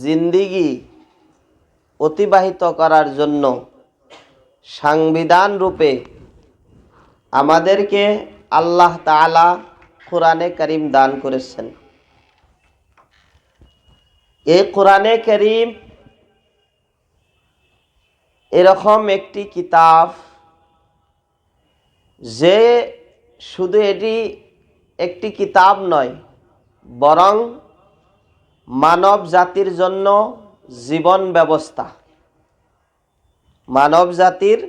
জিন্দিগি অতিবাহিত করার জন্য সংবিধান রূপে আমাদেরকে আল্লাহ তাআলা কোরআনে কারীম দান করেছেন। এই কোরআনে কারীম এরকম একটি কিতাব যে শুধু এটি একটি কিতাব নয়, বরং মানব জাতির জন্য জীবন ব্যবস্থা। মানব জাতির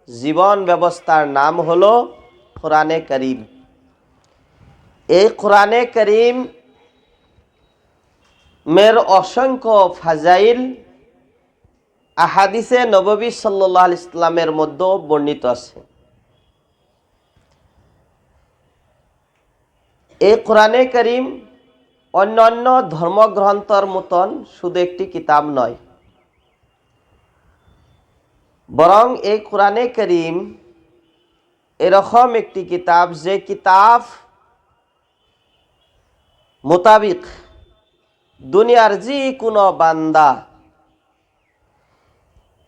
জীবন ব্যবস্থার নাম হলো কোরআনে কারীম। এই কোরআনে কারীম মের অসংখ্য ফাজাইল আহাদিসে নববী সাল্লাল্লাহু আলাইহি সাল্লামের মধ্যে বর্ণিত আছে। এই কোরআনে কারীম অন্যান্য ধর্মগ্রন্থর মতন শুধু একটি কিতাব নয়, বরং এই কোরআনে কারীম এরকম একটি কিতাব যে কিতাব মোতাবিক দুনিয়ার যে কোনো বান্দা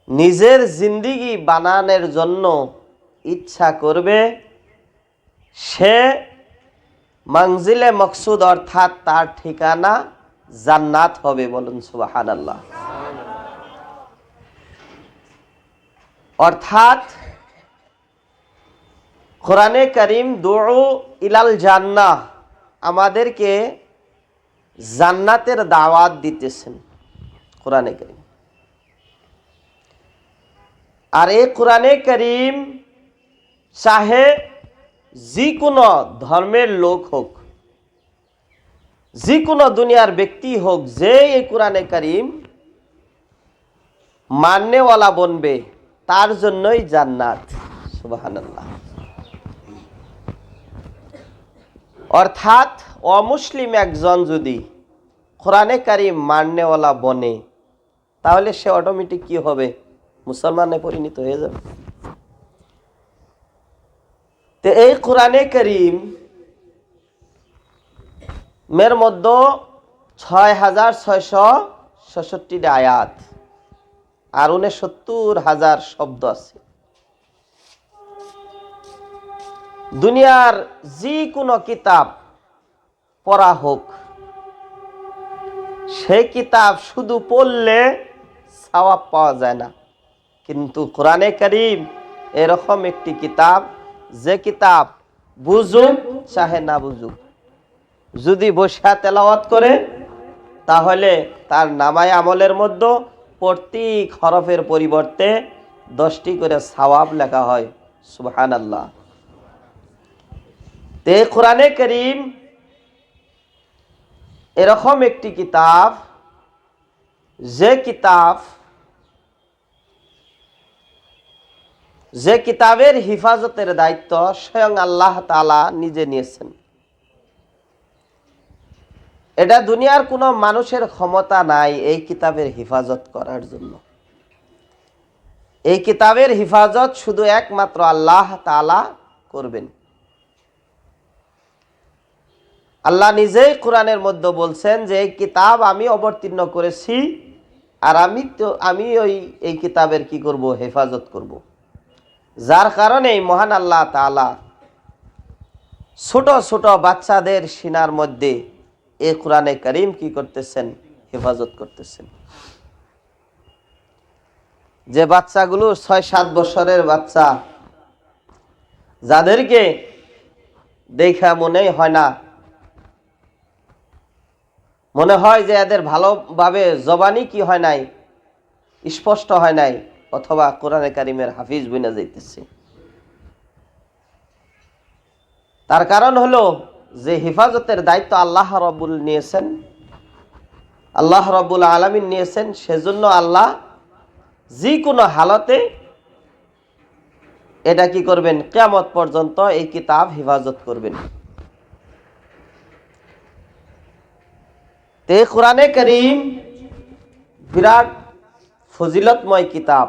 নিজের জিন্দিগি বানানোর জন্য ইচ্ছা করবে, সে মঞ্জিলে মকসুদ অর্থাৎ তার ঠিকানা জান্নাত হবে। বলুন সুবহানাল্লাহ। অর্থাৎ কোরআনে কারীম দুউ ইলাল জান্নাহ, আমাদেরকে জান্নাতের দাওয়াত দিতেছেন কোরআনে কারীম। আর এই কোরআনে কারীম চাহে যে কোনো ধর্মের লোক হোক, যে কোনো দুনিয়ার ব্যক্তি হোক, যে এই কোরআনে কারীম মাননেওয়ালা বনবে তার জন্যই জান্নাত। সুবহানাল্লাহ। অর্থাৎ অমুসলিম একজন যদি কোরআনে কারীম মাননেওয়ালা বনে, তাহলে সে অটোমেটিক কি হবে? মুসলমানে পরিণত হয়ে যাবে। তো এই কোরআনে কারীম মের মধ্যে ৬,৬৬৬ আয়াত আর ৬৯,০০০ শব্দ আছে। দুনিয়ার যে কোনো কিতাব পড়া হোক, সেই কিতাব শুধু পড়লে সওয়াব পাওয়া যায় না, কিন্তু কোরআনে কারীম এরকম একটি কিতাব যে কিতাব বুঝুক চাহে না বুঝুক, যদি বসে তেলাওয়াত করে তাহলে তার নামায় আমলের মধ্যে প্রত্যেক হরফের পরিবর্তে 10টি করে সওয়াব লেখা হয়। সুবহানাল্লাহ। তে কোরআনে কারীম এরকম একটি কিতাব যে কিতাবের হিফাজতের দায়িত্ব স্বয়ং আল্লাহ তাআলা নিজে নিয়েছেন। এটা দুনিয়ার কোনো মানুষের ক্ষমতা নাই এই কিতাবের হিফাজত করার জন্য। এই কিতাবের হিফাজত শুধু একমাত্র আল্লাহ তাআলা করবেন। আল্লাহ নিজেই কোরআনের মধ্যে বলছেন যে এই কিতাব আমি অবতীর্ণ করেছি, আর আমি এই কিতাবের কি করব? হেফাজত করব। যার কারণে মহান আল্লাহ তাআলা ছোট ছোট বাচ্চাদের সিনার মধ্যে এই কোরআনে কারীম কি করতেছেন? হেফাজত করতেছেন। যে বাচ্চাগুলো ৬-৭ বছরের বাচ্চা, যাদেরকে দেখা মনে হয় যে এদের ভালোভাবে জবানি কি হয় নাই, স্পষ্ট হয় নাই, অথবা কোরআনে কারীমের হাফিজ বইনা যাইতেছে। তার কারণ হলো যে হেফাজতের দায়িত্ব আল্লাহ রাব্বুল আলামিন নিয়েছেন। সেজন্য আল্লাহ যে কোনো হালতে এটা কি করবেন? কিয়ামত পর্যন্ত এই কিতাব হেফাজত করবেন। তে কোরআনে কারীম বিরাট ফজিলতময় কিতাব।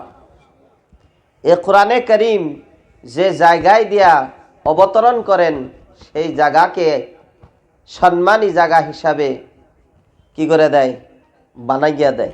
এই কোরআনে কারীম যে জায়গায় দিয়া অবতরণ করেন, সেই জায়গাকে সম্মানী জায়গা হিসাবে কি করে দেয়? বানাইয়া দেয়।